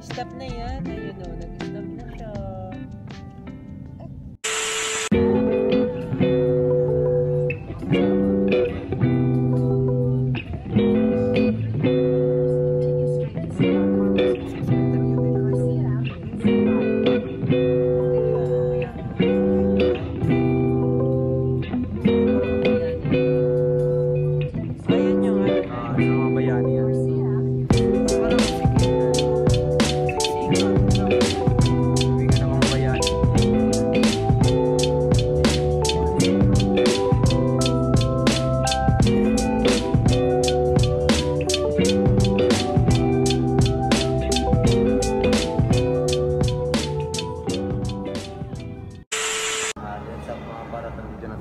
Stop na yan. Ayun o, nag-stop na siya.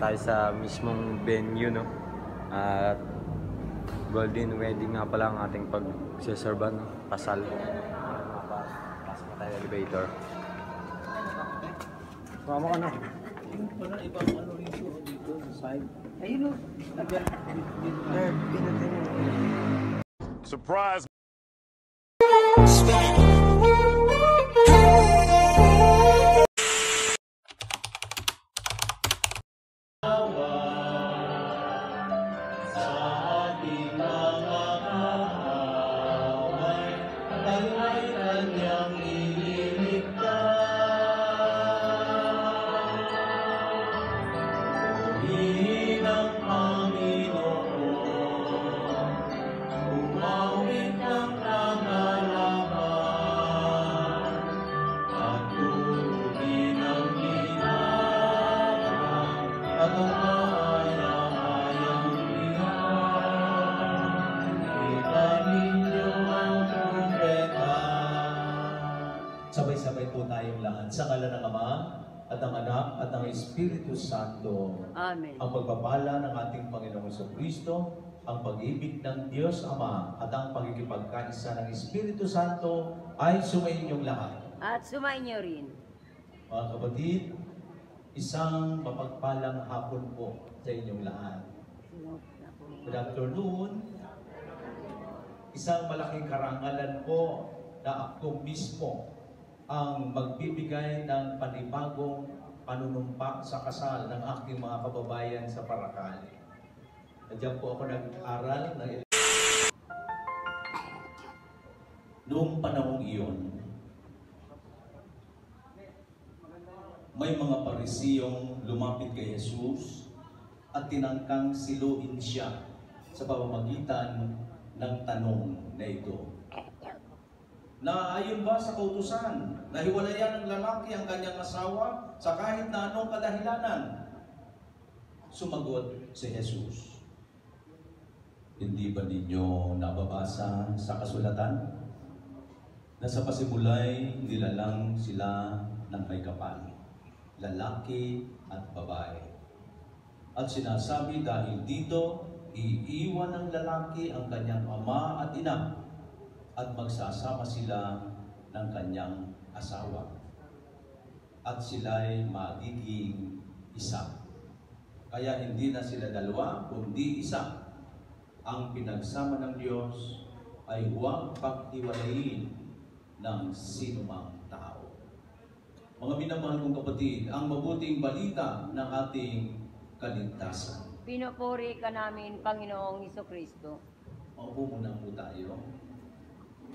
Tayo sa mismong venue, no? At golden wedding nga pala ang ating pagseserban, no? Kasal. Pasok na tayo elevator. Mama ka na. Yung pala ibang ano rin dito sa side. Ayun o. Surprise! Sabay-sabay po tayong lahat sa ngalan ng Ama at ng Anak at ng Espiritu Santo. Amen. Ang pagpapala ng ating Panginoong Jesucristo, ang pag-ibig ng Diyos Ama at ang pagkikipagkaisa ng Espiritu Santo ay sumainyong lahat. At sumainyo rin. Mga kapatid, isang mapagpalang hapon po sa inyong lahat. Good afternoon. Isang malaking karangalan po na ako mismo ang magbibigay ng panibagong panunumpa sa kasal ng aking mga kababayan sa Paracale. Diyan po ako nag-aral ng noong panahong iyon. May mga Parisiyong lumapit kay Jesus at tinangkang siluin siya sa pamamagitan ng tanong na ito. Na ayon ba sa kautusan, nahiwalayan ng lalaki ang kanyang asawa sa kahit na anong kadahilanan? Sumagot si Jesus, hindi ba ninyo nababasa sa kasulatan na sa pasimulay nilalang sila ng may kapal, lalaki at babae? At sinasabi dahil dito, iiwan ng lalaki ang kanyang ama at ina at magsasama sila ng kanyang asawa. At sila'y magiging isa. Kaya hindi na sila dalawa, kundi isa. Ang pinagsama ng Diyos ay huwag paghiwalayin ng sinumang tao. Mga minamahal kong kapatid, ang mabuting balita ng ating kaligtasan. Pinupuri ka namin, Panginoong Jesucristo. Maupo muna po tayo.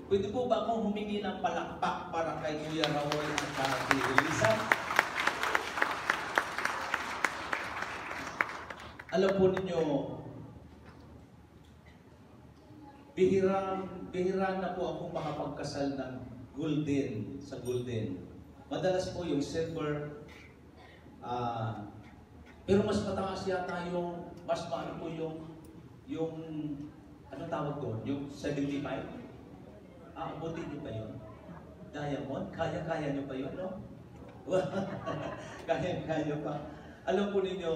Pwede po ba akong humingi ng palakpak para kay Kuya Raul at kay Elisa? Alam po ninyo, bihira na po akong makapagkasal ng golden sa golden. Madalas po yung silver, pero mas mataas yata yung, mas maano po yung, ano tawag doon? Yung 75? Abutin niyo pa yun? Diamond? Kaya-kaya niyo pa yun, no? Kaya-kaya pa. Alam po ninyo,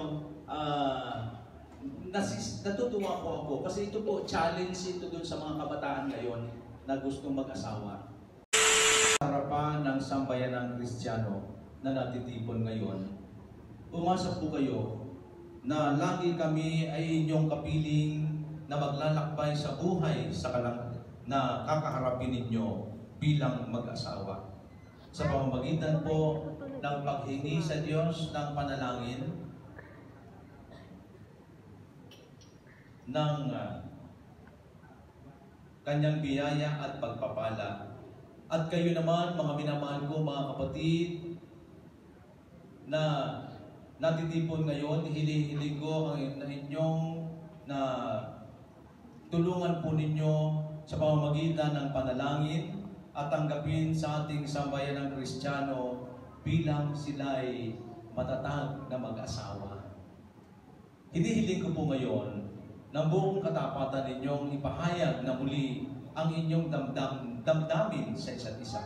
natutuwa po ako kasi ito po, challenge ito dun sa mga kabataan ngayon na gustong mag-asawa. Harapan ng sambayanang Kristiyano na natitipon ngayon, umasa po kayo na lagi kami ay inyong kapiling na maglalakbay sa buhay sa na kakaharapin ninyo bilang mag-asawa. Sa pamamagitan po ng paghingi sa Diyos ng panalangin, ng kanyang biyaya at pagpapala. At kayo naman, mga minamahal ko, mga kapatid, na natitipon ngayon, hiling ko ang inyong na tulungan po ninyo sa pamamagitan ng panalangin at tanggapin sa ating sambayan ng Kristiyano bilang sila'y matatag na mag-asawa. Hinihiling ko po ngayon ng buong katapatan ninyong ipahayag na muli ang inyong damdamin sa isa't isa.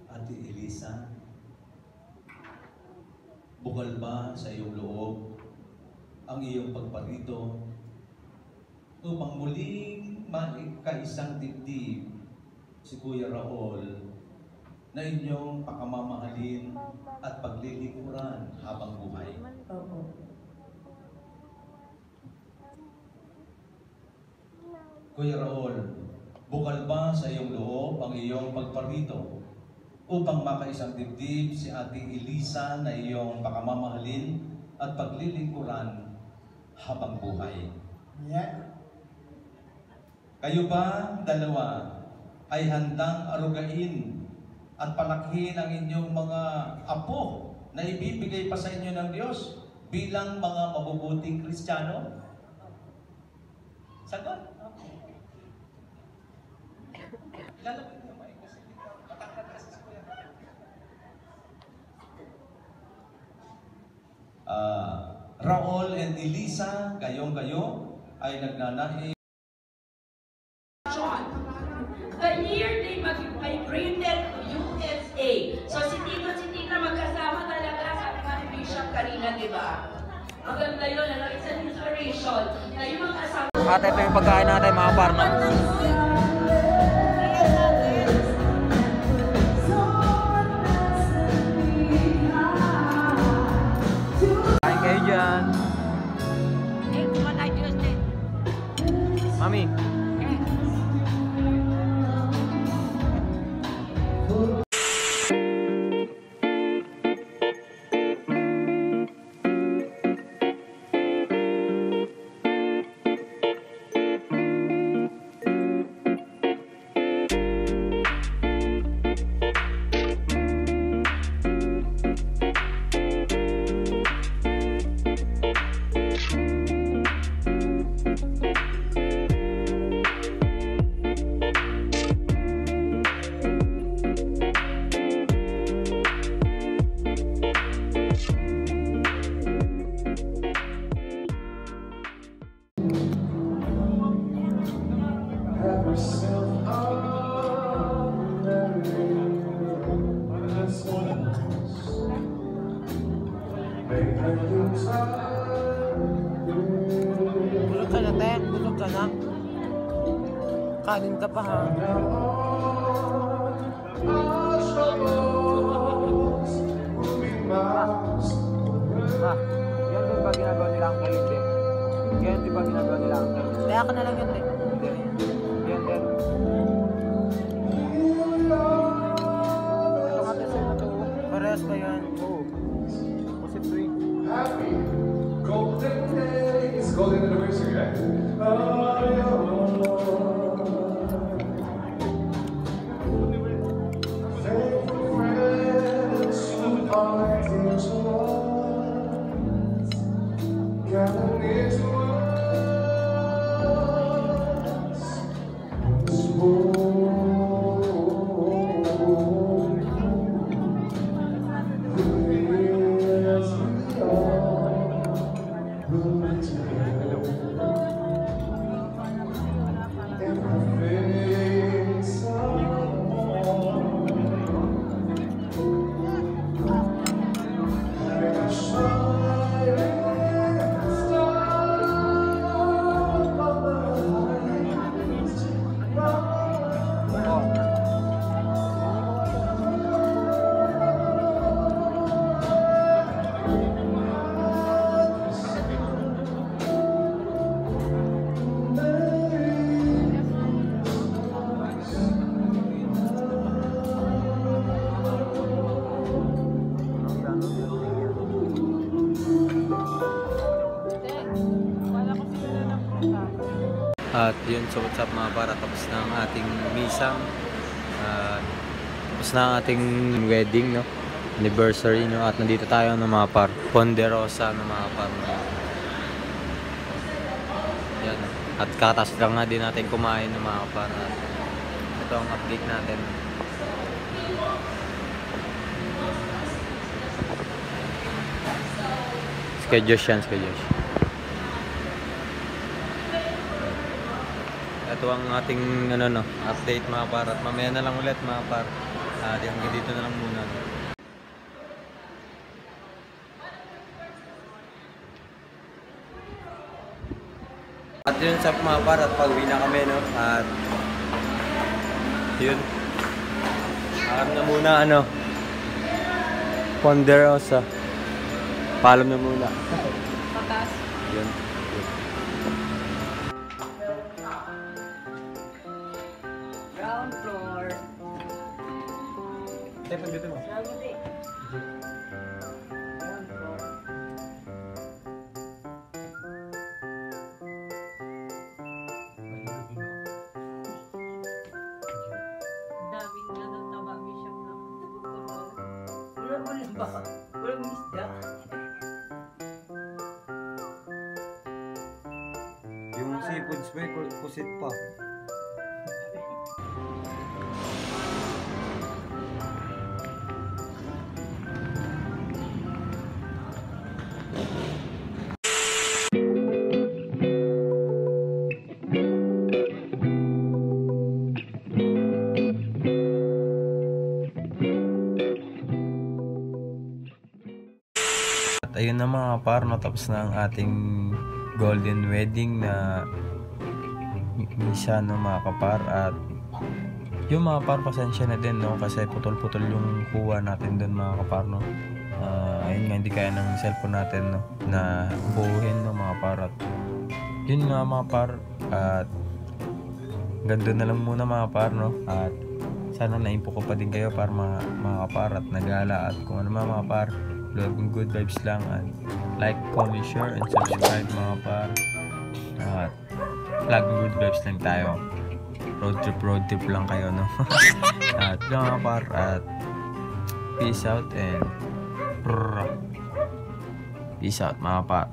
Ate Elisa, bukal ba sa iyong loob ang iyong pagparito upang muling maikaisang dibdib si Kuya Raul na inyong pakamamahalin at paglilingkuran habang buhay? Kuya Raul, bukal ba sa iyong loob ang iyong pagparito upang makaisang dibdib si Ate Elisa na iyong pakamamahalin at paglilingkuran habang buhay? Yeah. Kayo ba dalawa ay handang arugain at palakihin ang inyong mga apo na ibibigay pa sa inyo ng Diyos bilang mga mabubuting Kristiyano? Sagot. Lalapit naman kasi matangkad kasi si Kuya. Raul and Elisa, kayong-kayo ay nagnanais. The year they migrated to USA. So si Tito magkasama talaga sa ni Bishop kanina, di ba? Maganda yun, ano? It's an inspiration na yung mag-asawa. At ito yung pagkain natin, mga partner. Kain kayo dyan. Mami. Bulog ka na, Tek. Bulog ka na. Kanin ka pa, ha? Ma, yan din ba ginagawa nila ang kalindi? Yan din ba ginagawa nila ang kalindi? Kaya ka na lang yun, Tek. Hindi. Yan din. Ito nga tesel na to. Parehas ba yan? Oo. Kasi ito eh. Happy golden days, golden anniversary, right? Faithful friends who are dear to us, gather near to us. This world, who is At yun, so what's up mga par, tapos na ang ating misang tapos na ang ating wedding, no, anniversary, no, at nandito tayo ng mga par, Ponderosa ng mga par, no? Yan, at katas lang nga din natin kumain ng mga par, at ito ang update natin. Schedule yan, schedule. Ito ang ating update mga par, at mamaya na lang ulit mga par. Hanggang dito na lang muna. At yun sa mga par, at pauwi na kami, no, at yun, alam na muna Ponderosa, paalam na muna. Patas. Yun. Ground floor. Pagdito mo. Daming nataba, Bishop na. Wala ba? Walang isda. Yung seafoods may kusit pa. At ayun na mga par, tapos na ang ating golden wedding na misa, no, mga kapar. At yung mga par, pasensya na din, no, kasi putol-putol yung kuha natin doon mga kapar, no. Ayun nga, hindi kaya ng cellphone natin, no, na buuhin, no, mga par. At yun nga mga par, at ganda na lang muna mga par, no. At sana naimpo ko pa din kayo para mga par, at nagala, at kung ano mga par, laging good vibes lang, and like, comment, share, and subscribe mga par. At laging good vibes lang tayo, road trip lang kayo, no. At yun mga par, at peace out and peace out mga par.